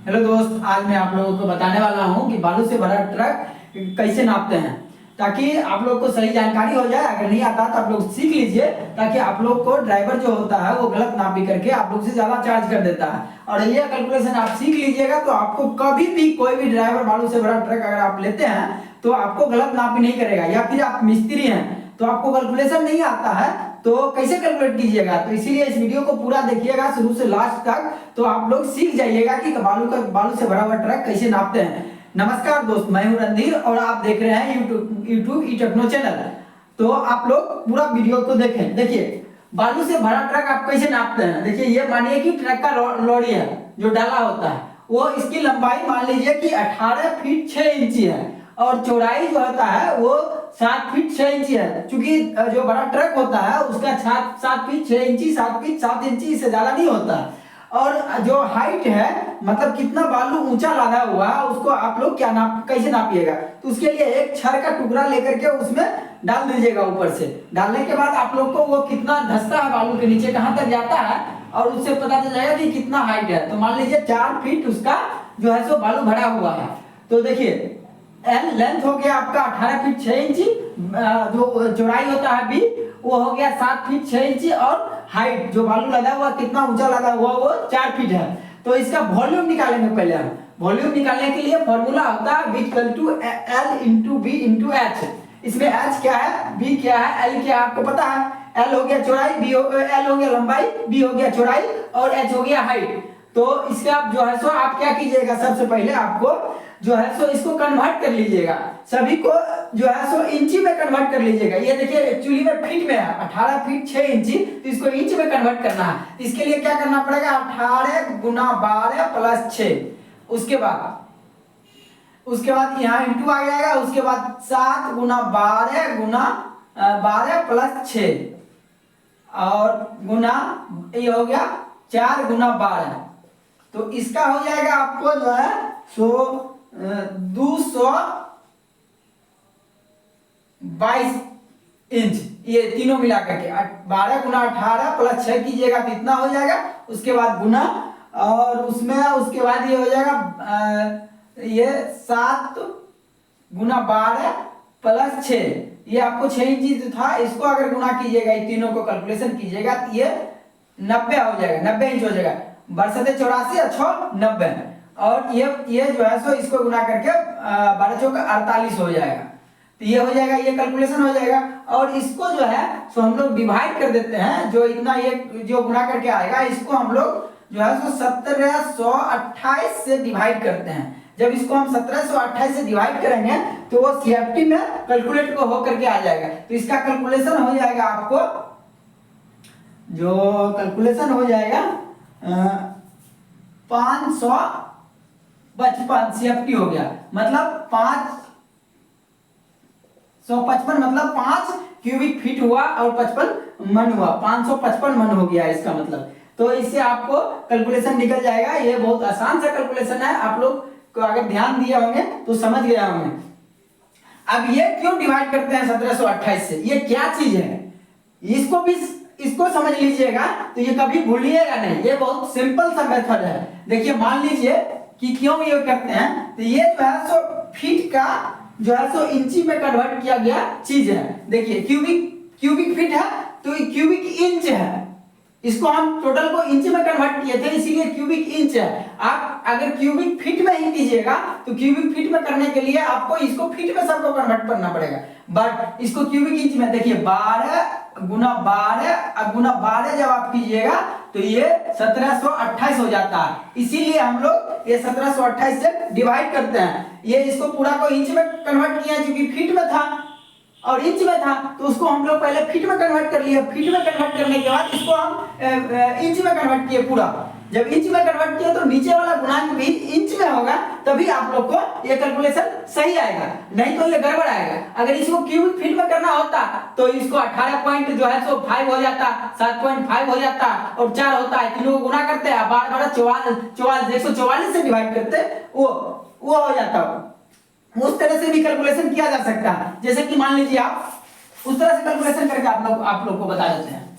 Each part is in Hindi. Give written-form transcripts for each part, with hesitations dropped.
हेलो दोस्त, आज मैं आप लोगों को बताने वाला हूं कि बालू से भरा ट्रक कैसे नापते हैं, ताकि आप लोग को सही जानकारी हो जाए। अगर नहीं आता तो आप लोग सीख लीजिए, ताकि आप लोग को ड्राइवर जो होता है वो गलत नापी करके आप लोग से ज्यादा चार्ज कर देता है। और ये कैलकुलेशन आप सीख लीजिएगा तो आपको कभी भी कोई भी ड्राइवर बालू से भरा ट्रक अगर आप लेते हैं तो आपको गलत नापी नहीं करेगा। या फिर आप मिस्त्री हैं तो आपको कैलकुलेशन नहीं आता है तो कैसे कैलकुलेट कीजिएगा। तो इसीलिए इस वीडियो को पूरा देखिएगा शुरू से लास्ट तक, तो आप लोग सीख जाइएगा कि बालू से भरा हुआ ट्रक कैसे नापते हैं। नमस्कार दोस्त, मैं हूं रणधीर और आप देख रहे हैं यूट्यूब ई टेक्नो चैनल। तो आप लोग पूरा वीडियो को देखें। देखिए, बालू से भरा ट्रक आप कैसे नापते हैं। देखिए, ये मानिए कि ट्रक का लॉरी है जो डाला होता है, वो इसकी लंबाई मान लीजिए कि 18 फीट 6 इंची है और चौड़ाई जो होता है वो 7 फीट 6 इंची है। क्योंकि जो बड़ा ट्रक होता है उसका 7 फीट 6 इंची 7 फीट 7 इंची इससे ज्यादा नहीं होता। और जो हाइट है मतलब कितना बालू ऊंचा लादा हुआ है उसको आप लोग कैसे नापिएगा। तो उसके लिए एक छड़ का टुकड़ा लेकर के उसमें डाल दीजिएगा। ऊपर से डालने के बाद आप लोग को वो कितना धंसता है बालू के नीचे कहां तक जाता है और उससे पता चल जाएगा कि कितना हाइट है। तो मान लीजिए 4 फीट उसका जो है सो बालू भरा हुआ है। तो देखिए, एल लेंथ हो गया आपका 18 फीट 6 इंची, जो चौड़ाई होता है बी वो हो गया 7 फीट 6 इंची और हाइट जो बालू लगा हुआ कितना ऊंचा लगा हुआ वो 4 फीट है। तो इसका वॉल्यूम निकालेंगे। पहले हम वॉल्यूम निकालने के लिए फॉर्मूला होता है V = L × B × H। इसमें H क्या है, B क्या है, L क्या है आपको पता है। L हो गया चौड़ाई, L हो गया लंबाई, B हो गया चौड़ाई और H हो गया हाइट। तो इसका जो है सो आप क्या कीजिएगा, सबसे पहले आपको जो है सो इसको कन्वर्ट कर लीजिएगा। सभी को जो है सो इंची में कन्वर्ट कर लीजिएगा। ये देखिए एक्चुअली में फीट में है 18 फीट 6 इंची, तो इसको इंच में कन्वर्ट करना है। इसके लिए क्या करना पड़ेगा, 18 × 12 + 6। उसके बाद यहाँ इंटू आ जाएगा। उसके बाद 7 × 12 × 12 + 6 और गुना ये हो गया 4 × 12। तो इसका हो जाएगा आपको जो है सो 222 इंच। ये तीनों मिला करके 12 × 18 + 6 कीजिएगा तो इतना हो जाएगा। उसके बाद गुना और उसके बाद ये हो जाएगा ये 7 × 12 + 6। ये आपको 6 इंची था, इसको अगर गुना कीजिएगा, ये तीनों को कैलकुलेशन कीजिएगा तो ये 90 हो जाएगा, 90 इंच हो जाएगा। 82 × 6 = 90 और ये जो है सो इसको गुना करके 12 × 48 हो जाएगा। तो ये हो जाएगा, ये कैलकुलेशन हो जाएगा। और इसको जो है सो हम लोग डिवाइड कर देते हैं। जो इतना ये जो गुना करके आएगा इसको हम लोग जो है सो 1728 से डिवाइड करते हैं। जब इसको हम 1728 से डिवाइड करेंगे तो वो CFT में कैलकुलेट को हो करके आ जाएगा। तो इसका कैलकुलेशन हो जाएगा आपको, जो कैलकुलेशन हो जाएगा 555 CFT हो गया। मतलब 555 मतलब 5 क्यूबिक फीट हुआ और 55 मन हुआ, 555 मन हो गया इसका मतलब। तो इससे आपको कैलकुलेशन निकल जाएगा। ये बहुत आसान सा कैलकुलेशन है, आप लोग को अगर ध्यान दिए होंगे तो समझ गए होंगे। अब ये क्यों डिवाइड करते हैं 1728 से, ये क्या चीज है इसको समझ लीजिएगा तो ये कभी भूलिएगा नहीं। ये बहुत सिंपल सा मेथड है। देखिए, मान लीजिए कि क्यों ये करते हैं, तो ये जो है सो फीट का जो है सो इंची में कन्वर्ट किया गया चीज है। देखिए, क्यूबिक फीट है तो क्यूबिक इंच है। इसको हम टोटल को इंच में कन्वर्ट किए थे, इसीलिए क्यूबिक इंच है। आप अगर क्यूबिक फीट में ही कीजिएगा तो क्यूबिक फीट में करने के लिए आपको इसको फीट में सबको कन्वर्ट करना पड़ेगा। बट इसको क्यूबिक इंच में देखिए 12 × 12 जब आप कीजिएगा तो ये 1728 हो जाता है। इसीलिए हम लोग ये 1728 से डिवाइड करते हैं। ये इसको पूरा को इंच में कन्वर्ट किया क्योंकि फीट में था और इंच में था, तो उसको हम लोग पहले फीट में कन्वर्ट कर लिए। फीट में कन्वर्ट करने के बाद इसको हम इंच में कन्वर्ट किए पूरा। जब इंच में कन्वर्ट किया तो नीचे वाला गुणांक भी इंच में होगा, तभी आप लोग को ये कैलकुलेशन सही आएगा, नहीं तो ये गड़बड़ आएगा। अगर इसको क्यूबिक फीट में करना होता तो इसको 18 पॉइंट जो है सो 5 हो जाता, 7.5 हो जाता और 4 होता है। तीनों को गुना करते हैं, 12 144 से डिवाइड करते, वो हो जाता। उस तरह से भी कैलकुलेशन किया जा सकता है। जैसे कि मान लीजिए आप उस तरह से कैलकुलेशन करके आप लोग को बता देते हैं।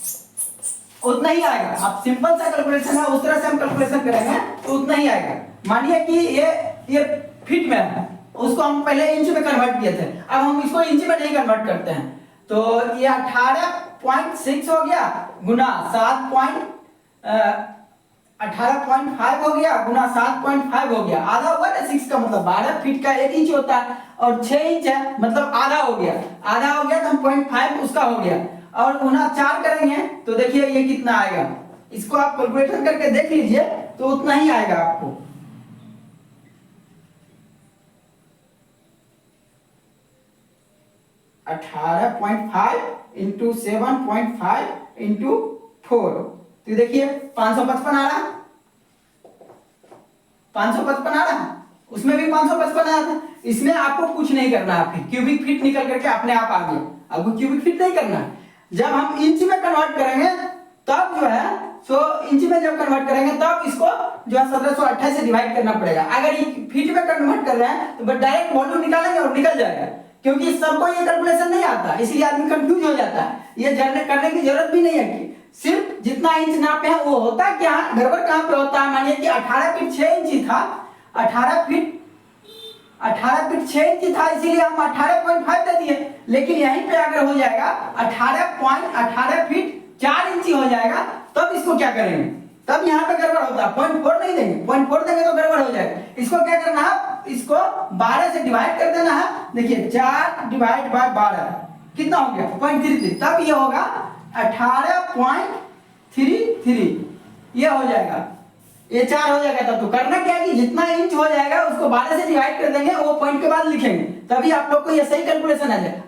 उतना ही आएगा। आप सिंपल सा कैलकुलेशन है उस तरह से हम कैलकुलेशन करेंगे तो उतना ही आएगा। मानिए कि ये फीट में है, उसको हम पहले इंच में कन्वर्ट किए थे, अब हम इसको इंच में नहीं कन्वर्ट करते हैं। तो ये 18.6 हो गया गुना 18.5 हो गया गुना 7.5 हो गया, आधा हुआ ना 6 का मतलब 12 फीट का 1 इंच होता है और 6 इंच है मतलब आधा हो गया, आधा हो गया तो हम 0.5 उसका हो गया और गुना 4 करेंगे तो देखिए ये कितना आएगा। इसको आप कैलकुलेशन करके देख लीजिए तो उतना ही आएगा आपको। 18.5 इंटू 7.5 इंटू 4 तो देखिए 555 आ रहा, 555 आ रहा, उसमें भी 555 आया था। इसमें आपको कुछ नहीं करना है, फिर क्यूबिक फीट निकल करके अपने आप आ गया, आपको क्यूबिक फीट नहीं करना है। जब हम इंच में कन्वर्ट करेंगे तब जो है सो इंच में जब कन्वर्ट करेंगे तब इसको जो है 1728 से डिवाइड करना पड़ेगा। अगर फीट में कन्वर्ट कर रहे हैं तो बस डायरेक्ट वॉल्यूम निकालेंगे और निकल जाएगा, क्योंकि सबको ये कैलकुलेशन नहीं आता, इसलिए आदमी कंफ्यूज हो जाता है। ये करने की जरूरत भी नहीं है कि सिर्फ जितना इंच नापे हैं वो होता क्या, गड़बड़ कहां पे होता है। मानिए कि 18 फीट 6 इंच था, 18 फीट 6 इंच था, इसीलिए हम 18.5 दे दिए। लेकिन यहीं पे अगर हो जाएगा 18 फीट 4 इंच हो जाएगा तब इसको क्या करेंगे, तब यहाँ पे गड़बड़ होता है। 0.4 नहीं देंगे, 0.4 देंगे तो गड़बड़ हो जाएगा। इसको क्या करना है, इसको 12 से डिवाइड कर देना है। देखिए 4 डिवाइड बाय 12 कितना हो गया 0.33, तब ये होगा 18.33 ये हो जाएगा, ये 4 हो जाएगा। तब तो करना क्या है कि जितना इंच हो जाएगा उसको 12 से डिवाइड कर देंगे, वो पॉइंट के बाद लिखेंगे, तभी आप लोग को ये सही कैलकुलेशन आ जाएगा।